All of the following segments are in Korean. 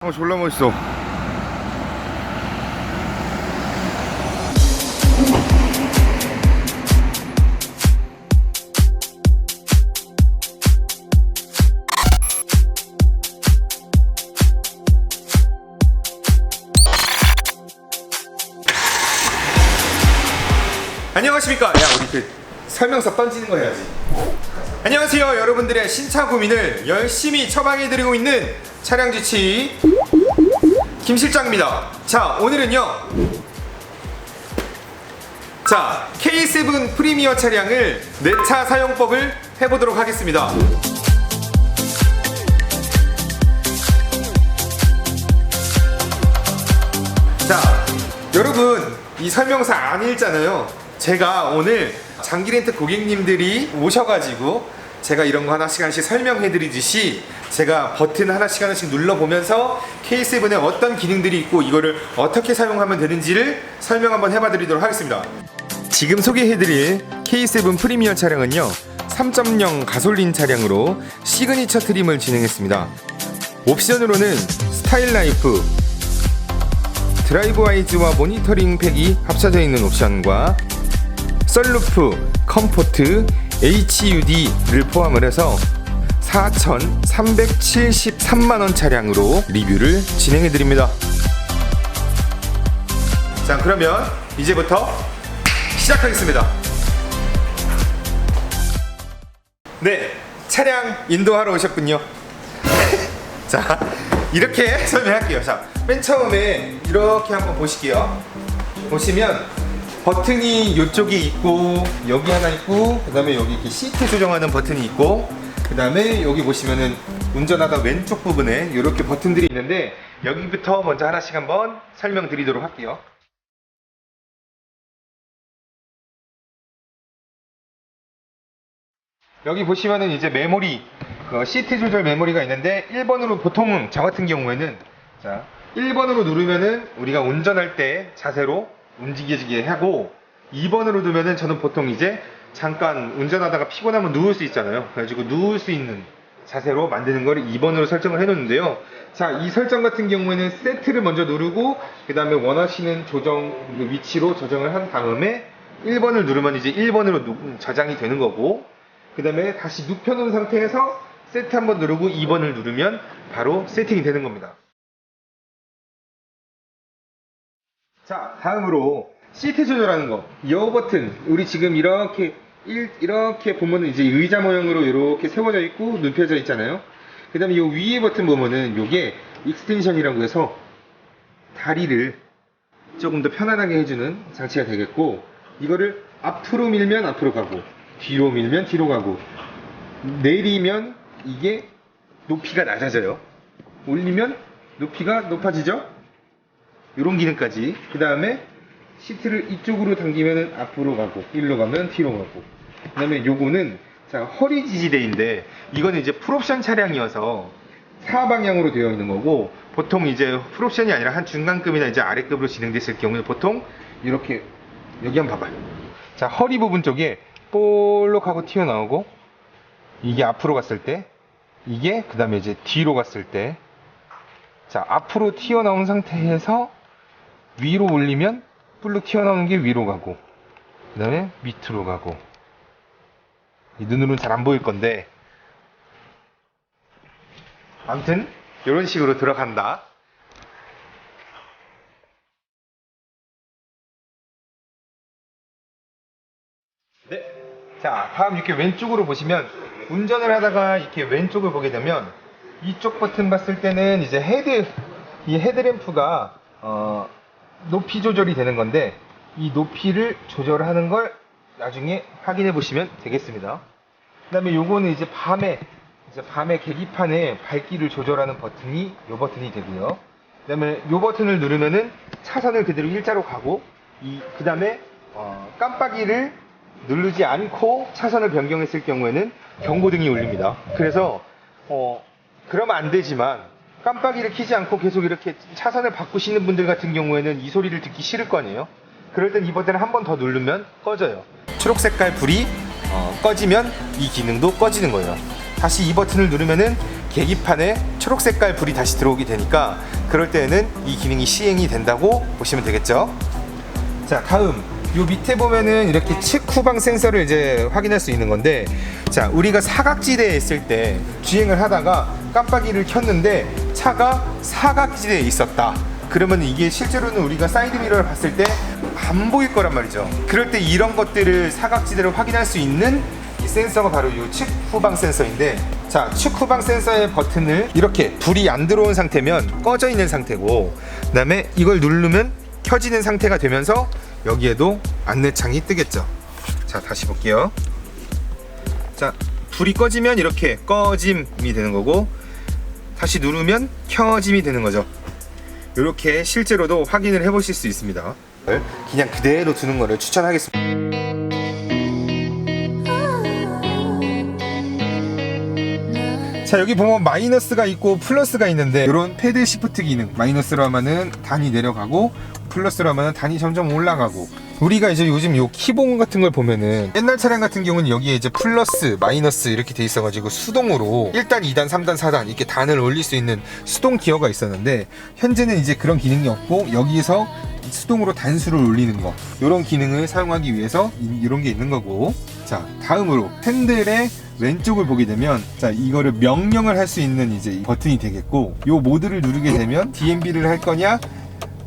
졸라 멋있어. 안녕하십니까. 야, 우리 그 설명서 던지는 거 해야지. 안녕하세요. 여러분들의 신차 고민을 열심히 처방해드리고 있는 차량지치 김실장입니다. 자, 오늘은요, 자, K7 프리미어 차량을 내차 사용법을 해보도록 하겠습니다. 자, 여러분 이 설명서 안 읽잖아요. 제가 오늘 장기렌트 고객님들이 오셔가지고 제가 이런 거 하나씩 설명해드리듯이 제가 버튼 하나씩 눌러보면서 K7에 어떤 기능들이 있고 이거를 어떻게 사용하면 되는지를 설명 한번 해봐드리도록 하겠습니다. 지금 소개해드릴 K7 프리미어 차량은요, 3.0 가솔린 차량으로 시그니처 트림을 진행했습니다. 옵션으로는 스타일 라이프, 드라이브 와이즈와 모니터링 팩이 합쳐져 있는 옵션과 썬루프, 컴포트, HUD를 포함을 해서 4,373만원 차량으로 리뷰를 진행해드립니다. 자, 그러면 이제부터 시작하겠습니다. 네, 차량 인도하러 오셨군요. 자, 이렇게 설명할게요. 자, 맨 처음에 이렇게 한번 보실게요. 보시면 버튼이 이쪽에 있고 여기 하나 있고, 그 다음에 여기 이렇게 시트 조정하는 버튼이 있고, 그 다음에 여기 보시면은 운전하다 왼쪽 부분에 이렇게 버튼들이 있는데, 여기부터 먼저 하나씩 한번 설명드리도록 할게요. 여기 보시면은 이제 메모리, 시트 조절 메모리가 있는데, 1번으로 보통은 저 같은 경우에는, 자, 1번으로 누르면은 우리가 운전할 때 자세로 움직이게 하고, 2번으로 두면은 저는 보통 이제 잠깐 운전하다가 피곤하면 누울 수 있잖아요. 그래가지고 누울 수 있는 자세로 만드는 거를 2번으로 설정을 해 놓는데요. 자, 이 설정 같은 경우에는 세트를 먼저 누르고, 그 다음에 원하시는 조정 위치로 조정을 한 다음에 1번을 누르면 이제 1번으로 저장이 되는 거고, 그 다음에 다시 눕혀놓은 상태에서 세트 한번 누르고 2번을 누르면 바로 세팅이 되는 겁니다. 자, 다음으로 시트 조절하는 거. 이 버튼, 우리 지금 이렇게 보면은 이제 의자 모양으로 이렇게 세워져 있고 눕혀져 있잖아요. 그 다음에 이 위에 버튼 보면은 요게 익스텐션이라고 해서 다리를 조금 더 편안하게 해주는 장치가 되겠고, 이거를 앞으로 밀면 앞으로 가고, 뒤로 밀면 뒤로 가고, 내리면 이게 높이가 낮아져요. 올리면 높이가 높아지죠. 이런 기능까지. 그 다음에 시트를 이쪽으로 당기면 앞으로 가고, 일로 가면 뒤로 가고. 그 다음에 요거는, 자, 허리 지지대인데, 이거는 이제 풀옵션 차량이어서 사방향으로 되어 있는 거고, 보통 이제 풀옵션이 아니라 한 중간급이나 이제 아래급으로 진행됐을 경우에 보통 이렇게, 여기 한번 봐봐요. 자, 허리 부분 쪽에 볼록 하고 튀어나오고, 이게 앞으로 갔을 때, 이게 그 다음에 이제 뒤로 갔을 때, 자, 앞으로 튀어나온 상태에서 위로 올리면 불룩 튀어나오는 게 위로 가고, 그 다음에 밑으로 가고. 이 눈으로는 잘 안 보일 건데, 아무튼 이런 식으로 들어간다. 네. 자, 다음 이렇게 왼쪽으로 보시면, 운전을 하다가 이렇게 왼쪽을 보게 되면, 이쪽 버튼 봤을 때는 이제 이 헤드램프가 높이 조절이 되는 건데, 이 높이를 조절하는 걸 나중에 확인해 보시면 되겠습니다. 그 다음에 요거는 이제 밤에 계기판에 밝기를 조절하는 버튼이 이 버튼이 되고요. 그 다음에 요 버튼을 누르면은 차선을 그대로 일자로 가고, 그 다음에 깜빡이를 누르지 않고 차선을 변경했을 경우에는 경고등이 울립니다. 그래서 그러면 안 되지만, 깜빡이를 켜지 않고 계속 이렇게 차선을 바꾸시는 분들 같은 경우에는 이 소리를 듣기 싫을 거 아니에요. 그럴 땐 이 버튼을 한 번 더 누르면 꺼져요. 초록 색깔 불이 꺼지면 이 기능도 꺼지는 거예요. 다시 이 버튼을 누르면은 계기판에 초록 색깔 불이 다시 들어오게 되니까 그럴 때에는 이 기능이 시행이 된다고 보시면 되겠죠. 자, 다음 요 밑에 보면은 이렇게 측 후방 센서를 이제 확인할 수 있는 건데, 자, 우리가 사각지대에 있을 때 주행을 하다가 깜빡이를 켰는데 차가 사각지대에 있었다. 그러면 이게 실제로는 우리가 사이드 미러를 봤을 때 안 보일 거란 말이죠. 그럴 때 이런 것들을 사각지대로 확인할 수 있는 이 센서가 바로 이 측 후방 센서인데, 자, 측 후방 센서의 버튼을 이렇게 불이 안 들어온 상태면 꺼져 있는 상태고, 그 다음에 이걸 누르면 켜지는 상태가 되면서 여기에도 안내창이 뜨겠죠. 자, 다시 볼게요. 자, 불이 꺼지면 이렇게 꺼짐이 되는 거고, 다시 누르면 켜짐이 되는 거죠. 이렇게 실제로도 확인을 해 보실 수 있습니다. 그냥 그대로 두는 거를 추천하겠습니다. 자, 여기 보면 마이너스가 있고 플러스가 있는데, 이런 패드 시프트 기능, 마이너스로 하면은 단이 내려가고 플러스로 하면은 단이 점점 올라가고, 우리가 이제 요즘 요 키봉 같은 걸 보면은 옛날 차량 같은 경우는 여기에 이제 플러스, 마이너스 이렇게 돼 있어가지고 수동으로 1단, 2단, 3단, 4단 이렇게 단을 올릴 수 있는 수동 기어가 있었는데, 현재는 이제 그런 기능이 없고 여기서 수동으로 단수를 올리는 거, 이런 기능을 사용하기 위해서 이런 게 있는 거고. 자, 다음으로 핸들의 왼쪽을 보게 되면, 자, 이거를 명령을 할 수 있는 이제 버튼이 되겠고, 요 모드를 누르게 되면 DMB를 할 거냐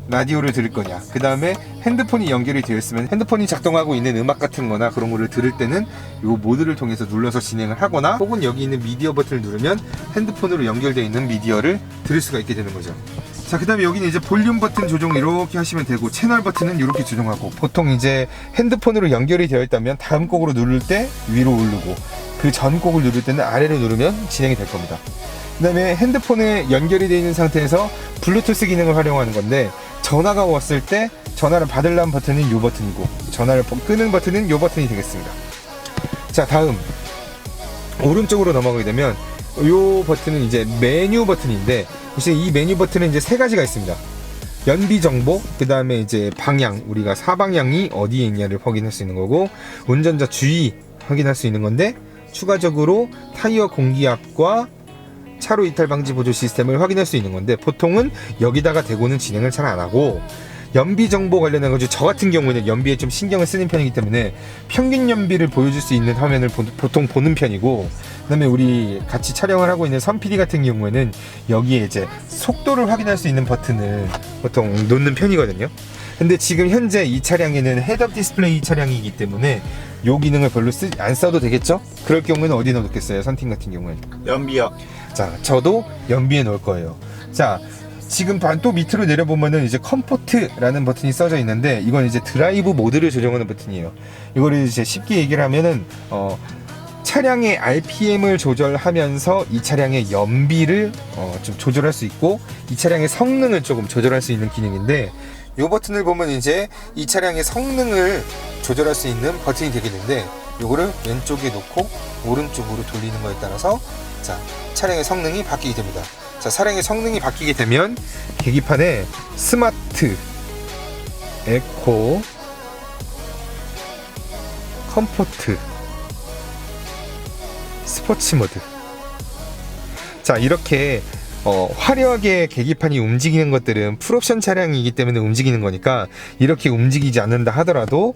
라디오를 들을 거냐, 그 다음에 핸드폰이 연결이 되어 있으면 핸드폰이 작동하고 있는 음악 같은 거나 그런 거를 들을 때는 요 모드를 통해서 눌러서 진행을 하거나, 혹은 여기 있는 미디어 버튼을 누르면 핸드폰으로 연결되어 있는 미디어를 들을 수가 있게 되는 거죠. 자, 그 다음에 여기는 이제 볼륨 버튼 조정 이렇게 하시면 되고, 채널 버튼은 이렇게 조정하고, 보통 이제 핸드폰으로 연결이 되어 있다면 다음 곡으로 누를 때 위로 오르고, 그 전 곡을 누를 때는 아래로 누르면 진행이 될 겁니다. 그 다음에 핸드폰에 연결이 되어 있는 상태에서 블루투스 기능을 활용하는 건데, 전화가 왔을 때 전화를 받으려는 버튼은 이 버튼이고, 전화를 끄는 버튼은 이 버튼이 되겠습니다. 자, 다음 오른쪽으로 넘어가게 되면 이 버튼은 이제 메뉴 버튼인데, 이제 이 메뉴 버튼은 이제 세 가지가 있습니다. 연비 정보, 그 다음에 이제 방향, 우리가 사방향이 어디에 있냐를 확인할 수 있는 거고, 운전자 주의 확인할 수 있는 건데, 추가적으로 타이어 공기압과 차로 이탈 방지 보조 시스템을 확인할 수 있는 건데, 보통은 여기다가 대고는 진행을 잘 안 하고, 연비 정보 관련한 거죠. 저 같은 경우는 연비에 좀 신경을 쓰는 편이기 때문에 평균 연비를 보여줄 수 있는 화면을 보통 보는 편이고, 그 다음에 우리 같이 촬영을 하고 있는 선 PD 같은 경우에는 여기에 이제 속도를 확인할 수 있는 버튼을 보통 놓는 편이거든요. 근데 지금 현재 이 차량에는 헤드업 디스플레이 차량이기 때문에 요 기능을 별로 안 써도 되겠죠? 그럴 경우에는 어디 넣겠어요? 선팀 같은 경우에는 연비요. 자, 저도 연비에 넣을 거예요. 자, 지금 또 밑으로 내려보면은 이제 컴포트라는 버튼이 써져 있는데, 이건 이제 드라이브 모드를 조정하는 버튼이에요. 이거를 이제 쉽게 얘기를 하면은 차량의 RPM을 조절하면서 이 차량의 연비를 좀 조절할 수 있고, 이 차량의 성능을 조금 조절할 수 있는 기능인데, 이 버튼을 보면 이제 이 차량의 성능을 조절할 수 있는 버튼이 되겠는데, 요거를 왼쪽에 놓고 오른쪽으로 돌리는 거에 따라서, 자, 차량의 성능이 바뀌게 됩니다. 자, 차량의 성능이 바뀌게 되면 계기판에 스마트, 에코, 컴포트, 스포츠 모드, 자, 이렇게 화려하게 계기판이 움직이는 것들은 풀옵션 차량이기 때문에 움직이는 거니까, 이렇게 움직이지 않는다 하더라도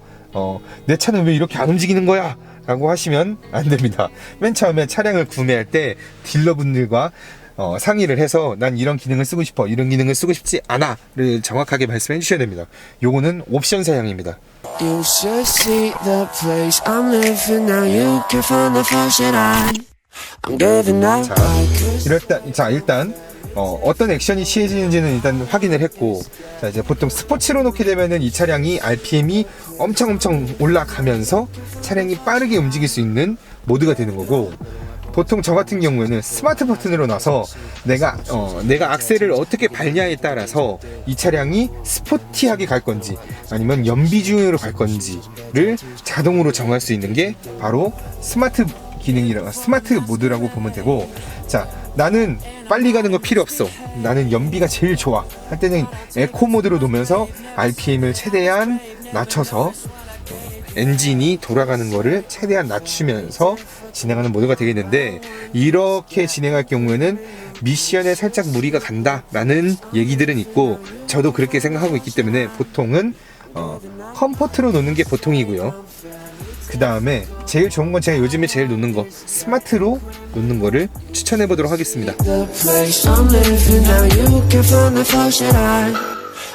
내 차는 왜 이렇게 안 움직이는 거야? 라고 하시면 안 됩니다. 맨 처음에 차량을 구매할 때 딜러분들과 상의를 해서 난 이런 기능을 쓰고 싶어, 이런 기능을 쓰고 싶지 않아를 정확하게 말씀해 주셔야 됩니다. 요거는 옵션 사양입니다. You should see the place I'm living now. You can find the faucet I'm giving up. 일단 어떤 액션이 취해지는지는 일단 확인을 했고, 자, 이제 보통 스포츠로 놓게 되면은 이 차량이 RPM이 엄청 올라가면서 차량이 빠르게 움직일 수 있는 모드가 되는 거고, 보통 저 같은 경우에는 스마트 버튼으로 놔서 내가 악셀을 어떻게 밟냐에 따라서 이 차량이 스포티하게 갈 건지 아니면 연비 중으로 갈 건지를 자동으로 정할 수 있는 게 바로 스마트 모드라고 보면 되고, 자, 나는 빨리 가는 거 필요 없어, 나는 연비가 제일 좋아 할 때는 에코 모드로 놓으면서 RPM을 최대한 낮춰서 엔진이 돌아가는 거를 최대한 낮추면서 진행하는 모드가 되겠는데, 이렇게 진행할 경우에는 미션에 살짝 무리가 간다라는 얘기들은 있고, 저도 그렇게 생각하고 있기 때문에 보통은 컴포트로 놓는 게 보통이고요. 그 다음에 제일 좋은 건 제가 요즘에 제일 놓는 거, 스마트로 놓는 거를 추천해 보도록 하겠습니다. The place I'm living now, you can find the flash that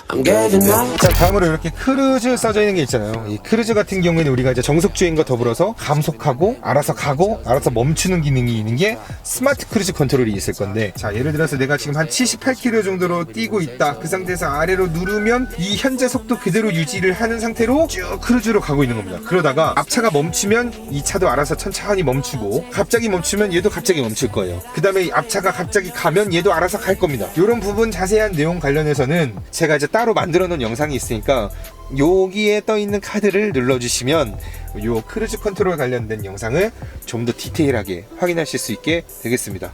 I'm giving up. 자, 다음으로 이렇게 크루즈 써져 있는 게 있잖아요. 이 크루즈 같은 경우에는 우리가 이제 정속주행과 더불어서 감속하고 알아서 가고 알아서 멈추는 기능이 있는 게 스마트 크루즈 컨트롤이 있을 건데, 자, 예를 들어서 내가 지금 한 78km 정도로 뛰고 있다. 그 상태에서 아래로 누르면 이 현재 속도 그대로 유지를 하는 상태로 쭉 크루즈로 가고 있는 겁니다. 그러다가 앞차가 멈추면 이 차도 알아서 천천히 멈추고, 갑자기 멈추면 얘도 갑자기 멈출 거예요. 그 다음에 앞차가 갑자기 가면 얘도 알아서 갈 겁니다. 이런 부분 자세한 내용 관련해서는 제가 이제 따로 만들어 놓은 영상이 있으니까 여기에 떠 있는 카드를 눌러주시면 요 크루즈 컨트롤 관련된 영상을 좀 더 디테일하게 확인하실 수 있게 되겠습니다.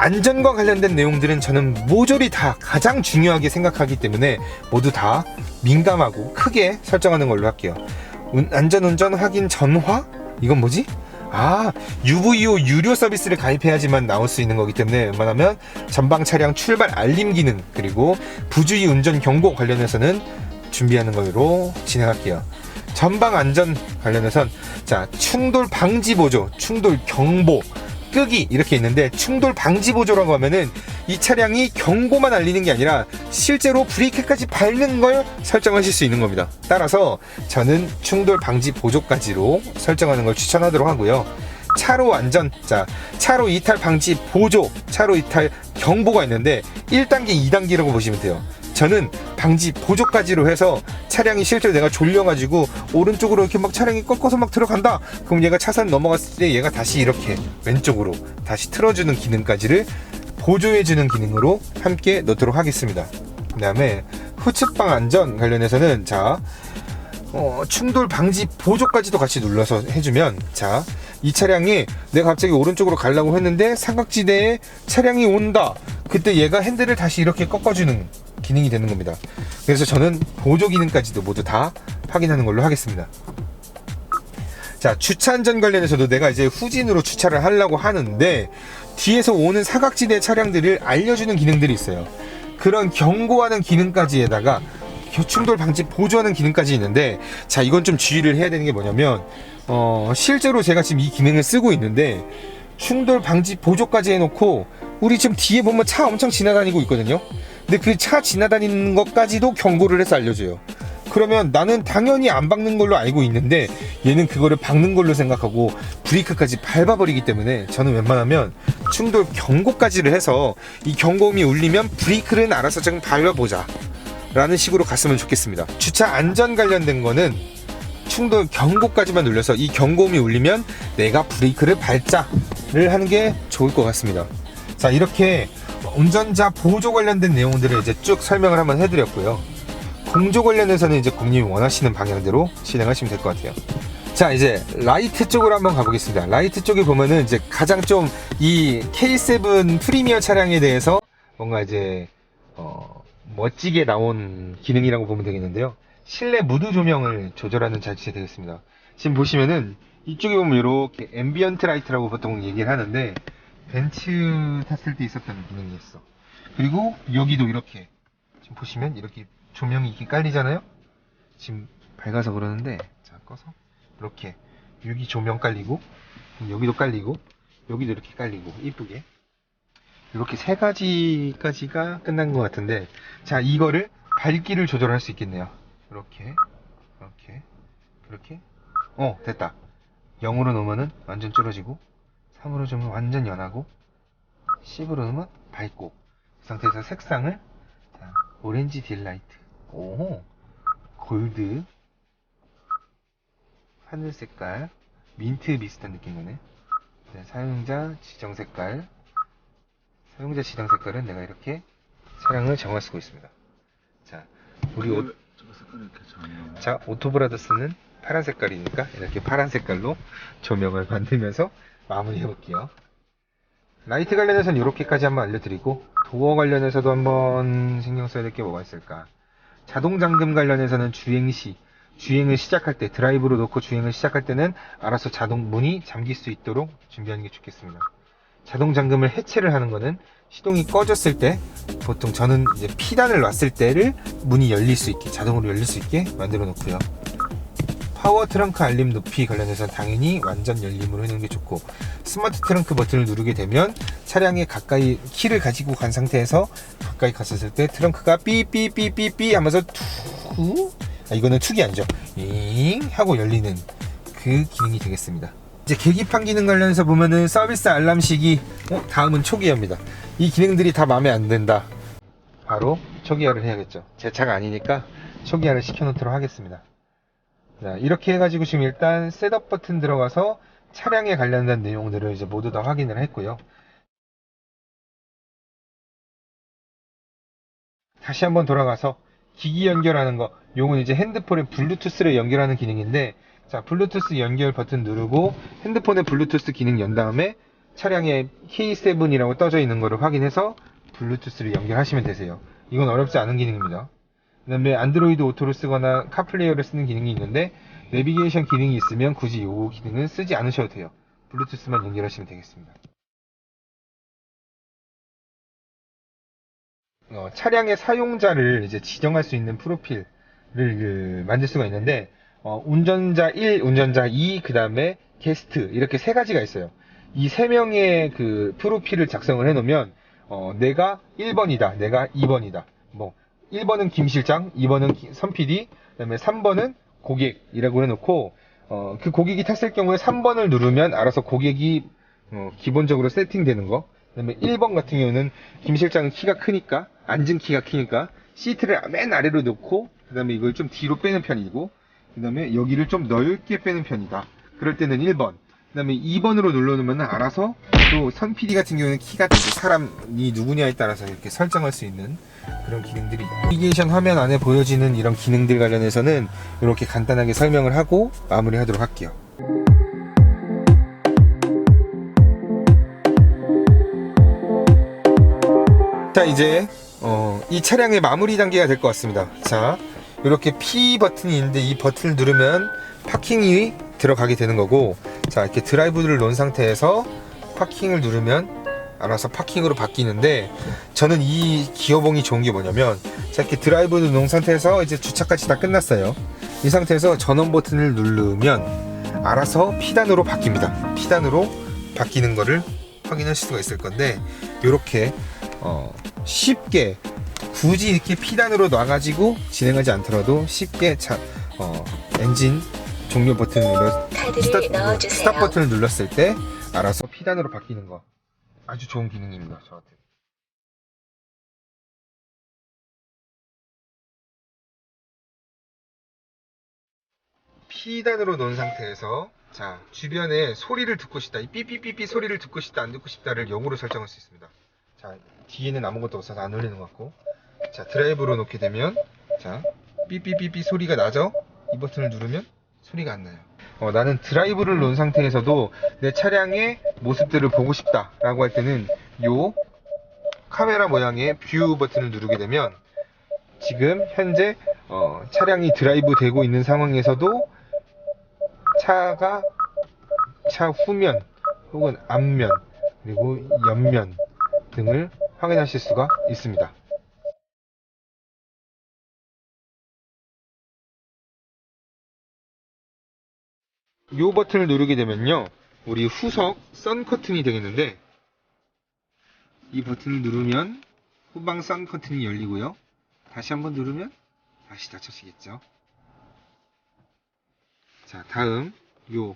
안전과 관련된 내용들은 저는 모조리 다 가장 중요하게 생각하기 때문에 모두 다 민감하고 크게 설정하는 걸로 할게요. 안전운전 확인 전화? 이건 뭐지? UVO 유료 서비스를 가입해야지만 나올 수 있는 거기 때문에 웬만하면 전방 차량 출발 알림 기능, 그리고 부주의 운전 경고 관련해서는 준비하는 걸로 진행할게요. 전방 안전 관련해선 충돌 방지 보조, 충돌 경보, 끄기 이렇게 있는데, 충돌 방지 보조라고 하면은 이 차량이 경고만 알리는 게 아니라 실제로 브레이크까지 밟는 걸 설정하실 수 있는 겁니다. 따라서 저는 충돌 방지 보조까지로 설정하는 걸 추천하도록 하고요. 차로 안전, 차로 이탈 방지 보조, 차로 이탈 경보가 있는데 1단계, 2단계라고 보시면 돼요. 저는 방지 보조까지로 해서 차량이 실제로 내가 졸려가지고 오른쪽으로 이렇게 막 차량이 꺾어서 막 들어간다, 그럼 얘가 차선 넘어갔을 때 얘가 다시 이렇게 왼쪽으로 다시 틀어주는 기능까지를 보조해주는 기능으로 함께 넣도록 하겠습니다. 그 다음에 후측방 안전 관련해서는 충돌 방지 보조까지도 같이 눌러서 해주면, 이 차량이 내가 갑자기 오른쪽으로 가려고 했는데 삼각지대에 차량이 온다, 그때 얘가 핸들을 다시 이렇게 꺾어주는 기능이 되는 겁니다. 그래서 저는 보조 기능까지도 모두 다 확인하는 걸로 하겠습니다. 주차 안전 관련해서도 내가 이제 후진으로 주차를 하려고 하는데 뒤에서 오는 사각지대 차량들을 알려주는 기능들이 있어요. 그런 경고하는 기능까지에다가 충돌 방지 보조하는 기능까지 있는데, 이건 좀 주의를 해야 되는 게 뭐냐면, 실제로 제가 지금 이 기능을 쓰고 있는데 충돌 방지 보조까지 해놓고 우리 지금 뒤에 보면 차 엄청 지나다니고 있거든요. 근데 그 차 지나다니는 것까지도 경고를 해서 알려줘요. 그러면 나는 당연히 안 박는 걸로 알고 있는데 얘는 그거를 박는 걸로 생각하고 브레이크까지 밟아버리기 때문에, 저는 웬만하면 충돌 경고까지를 해서 이 경고음이 울리면 브레이크를 알아서 좀 밟아보자 라는 식으로 갔으면 좋겠습니다. 주차 안전 관련된 거는 충돌 경고까지만 눌려서 이 경고음이 울리면 내가 브레이크를 밟자를 하는 게 좋을 것 같습니다. 이렇게 운전자 보조 관련된 내용들을 이제 쭉 설명을 한번 해드렸고요. 공조 관련해서는 이제 고객님이 원하시는 방향대로 진행하시면 될 것 같아요. 이제 라이트 쪽으로 한번 가보겠습니다. 라이트 쪽에 보면은 이제 가장 좀 이 K7 프리미어 차량에 대해서 뭔가 이제 멋지게 나온 기능이라고 보면 되겠는데요. 실내 무드 조명을 조절하는 자체 되겠습니다. 지금 보시면은 이쪽에 보면 이렇게 앰비언트 라이트라고 보통 얘기를 하는데, 벤츠 탔을 때 있었던 기능이었어. 그리고 여기도 이렇게 지금 보시면 이렇게 조명이 이렇게 깔리잖아요. 지금 밝아서 그러는데, 꺼서 이렇게 여기 조명 깔리고, 여기도 깔리고, 여기도 이렇게 깔리고 이쁘게 이렇게 세 가지까지가 끝난 것 같은데, 이거를 밝기를 조절할 수 있겠네요. 이렇게 됐다. 0으로 놓으면은 완전 줄어지고, 3으로 주면 완전 연하고, 10으로 넣으면 밝고, 그 상태에서 색상을 오렌지 딜라이트, 골드, 하늘 색깔, 민트 비슷한 느낌이네. 사용자 지정 색깔, 사용자 지정 색깔은 내가 이렇게 차량을 정할 수가 있습니다. 우리 오토브라더스는 파란 색깔이니까 이렇게 파란 색깔로 조명을 만들면서 마무리해 볼게요. 라이트 관련해서는 이렇게까지 한번 알려드리고, 도어 관련해서도 한번 신경 써야 될 게 뭐가 있을까. 자동 잠금 관련해서는 주행을 시작할 때, 드라이브로 놓고 주행을 시작할 때는 알아서 자동 문이 잠길 수 있도록 준비하는 게 좋겠습니다. 자동 잠금을 해체를 하는 거는 시동이 꺼졌을 때, 보통 저는 이제 P단을 놨을 때를 문이 열릴 수 있게, 자동으로 열릴 수 있게 만들어 놓고요. 파워 트렁크 알림 높이 관련해서는 당연히 완전 열림으로 해놓는 게 좋고, 스마트 트렁크 버튼을 누르게 되면 차량에 가까이 키를 가지고 간 상태에서 가까이 갔었을 때 트렁크가 삐삐삐삐삐 하면서 이거는 툭이 아니죠, 잉 하고 열리는 그 기능이 되겠습니다. 이제 계기판 기능 관련해서 보면은 서비스 알람 시기, 다음은 초기화입니다. 이 기능들이 다 마음에 안 든다, 바로 초기화를 해야겠죠. 제 차가 아니니까 초기화를 시켜놓도록 하겠습니다. 이렇게 해가지고 지금 일단 셋업 버튼 들어가서 차량에 관련된 내용들을 이제 모두 다 확인을 했고요. 다시 한번 돌아가서 기기 연결하는 거, 요건 이제 핸드폰에 블루투스를 연결하는 기능인데, 블루투스 연결 버튼 누르고 핸드폰에 블루투스 기능 연 다음에 차량에 K7이라고 떠져 있는 거를 확인해서 블루투스를 연결하시면 되세요. 이건 어렵지 않은 기능입니다. 그 다음에 안드로이드 오토를 쓰거나 카플레이어를 쓰는 기능이 있는데 내비게이션 기능이 있으면 굳이 이 기능은 쓰지 않으셔도 돼요. 블루투스만 연결하시면 되겠습니다. 차량의 사용자를 이제 지정할 수 있는 프로필을 만들 수가 있는데 운전자 1, 운전자 2, 그 다음에 게스트 이렇게 세 가지가 있어요. 이 세 명의 그 프로필을 작성을 해놓으면 내가 1번이다, 내가 2번이다. 뭐 1번은 김 실장, 2번은 선 PD, 그 다음에 3번은 고객이라고 해놓고 그 고객이 탔을 경우에 3번을 누르면 알아서 고객이 기본적으로 세팅되는 거. 그 다음에 1번 같은 경우는 김 실장은 키가 크니까 앉은 키가 크니까 시트를 맨 아래로 놓고 그 다음에 이걸 좀 뒤로 빼는 편이고 그 다음에 여기를 좀 넓게 빼는 편이다. 그럴 때는 1번. 그 다음에 2번으로 눌러놓으면 알아서 또 선 PD 같은 경우는 키가 사람이 누구냐에 따라서 이렇게 설정할 수 있는 그런 기능들이 내비게이션 화면 안에 보여지는 이런 기능들 관련해서는 이렇게 간단하게 설명을 하고 마무리하도록 할게요. 자, 이제 이 차량의 마무리 단계가 될 것 같습니다. 자, 이렇게 P 버튼이 있는데 이 버튼을 누르면 파킹이 들어가게 되는 거고, 자, 이렇게 드라이브를 놓은 상태에서 파킹을 누르면 알아서 파킹으로 바뀌는데, 저는 이 기어봉이 좋은 게 뭐냐면, 자, 이렇게 드라이브를 놓은 상태에서 이제 주차까지 다 끝났어요. 이 상태에서 전원 버튼을 누르면 알아서 P단으로 바뀝니다. P단으로 바뀌는 거를 확인하실 수가 있을 건데, 이렇게 쉽게 굳이 이렇게 P단으로 놔가지고 진행하지 않더라도 쉽게 엔진 종료 버튼을 스탑 버튼을 눌렀을 때 알아서 P단으로 바뀌는 거 아주 좋은 기능입니다. 저한테. P단으로 놓은 상태에서 자, 주변에 소리를 듣고 싶다, 이 삐삐삐삐 소리를 듣고 싶다, 안 듣고 싶다를 0으로 설정할 수 있습니다. 자, 뒤에는 아무것도 없어서 안 울리는 것 같고, 자, 드라이브로 놓게 되면 자, 삐삐삐삐 소리가 나죠? 이 버튼을 누르면 소리가 안 나요. 나는 드라이브를 놓은 상태에서도 내 차량의 모습들을 보고 싶다 라고 할 때는 요 카메라 모양의 뷰 버튼을 누르게 되면 지금 현재 차량이 드라이브 되고 있는 상황에서도 차 후면 혹은 앞면 그리고 옆면 등을 확인하실 수가 있습니다. 이 버튼을 누르게 되면요, 우리 후석 선 커튼이 되겠는데, 이 버튼을 누르면 후방 선 커튼이 열리고요, 다시 한번 누르면 다시 닫혀지겠죠. 자, 다음 요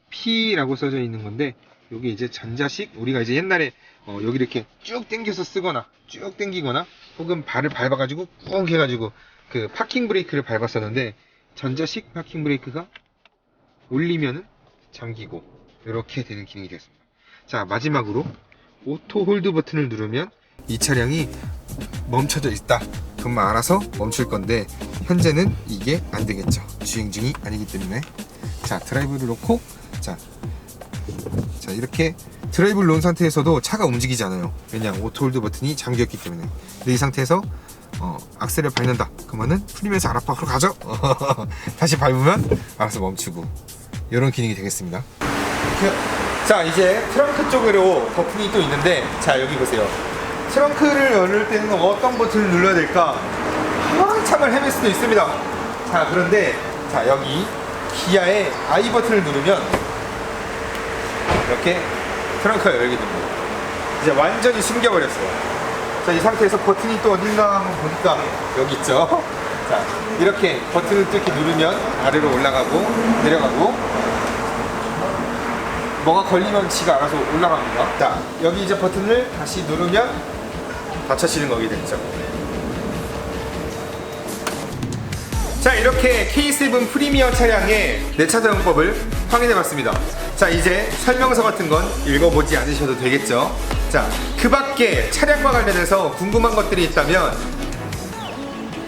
P라고 써져 있는 건데, 요게 이제 전자식, 우리가 이제 옛날에 여기 이렇게 쭉 당겨서 쓰거나 쭉 당기거나 혹은 발을 밟아가지고 꾹 해가지고 그 파킹 브레이크를 밟았었는데, 전자식 파킹 브레이크가 올리면은 잠기고 이렇게 되는 기능이 되었습니다. 자, 마지막으로 오토 홀드 버튼을 누르면 이 차량이 멈춰져 있다 그러면 알아서 멈출 건데, 현재는 이게 안 되겠죠. 주행 중이 아니기 때문에. 자, 드라이브를 놓고 자 이렇게 드라이브를 놓은 상태에서도 차가 움직이지 않아요. 왜냐하면 오토 홀드 버튼이 잠겼기 때문에. 근데 이 상태에서 악셀을 밟는다 그러면은 풀리면서 알아서 앞으로 가죠. 다시 밟으면 알아서 멈추고, 이런 기능이 되겠습니다. 자, 이제 트렁크 쪽으로 버튼이 또 있는데, 자, 여기 보세요. 트렁크를 열을 때는 어떤 버튼을 눌러야 될까 한참을 헤맬 수도 있습니다. 자, 그런데 자, 여기 기아의 I 버튼을 누르면 이렇게 트렁크가 열게 됩니다. 이제 완전히 숨겨버렸어요. 자, 이 상태에서 버튼이 또 어딘가 한번 보니까 여기 있죠. 자, 이렇게 버튼을 또 이렇게 누르면 아래로 올라가고 내려가고, 뭐가 걸리면 지가 알아서 올라갑니다. 자, 여기 이제 버튼을 다시 누르면 닫혀지는 거게 되죠. 자, 이렇게 K7 프리미엄 차량의 내차 사용법을 확인해 봤습니다. 자, 이제 설명서 같은 건 읽어보지 않으셔도 되겠죠. 자, 그 밖에 차량과 관련해서 궁금한 것들이 있다면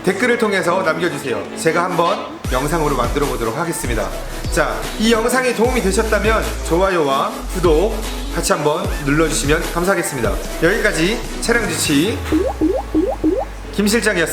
댓글을 통해서 남겨주세요. 제가 한번 영상으로 만들어 보도록 하겠습니다. 자, 이 영상이 도움이 되셨다면 좋아요와 구독 같이 한번 눌러주시면 감사하겠습니다. 여기까지 촬영 주치 김 실장이었습니다.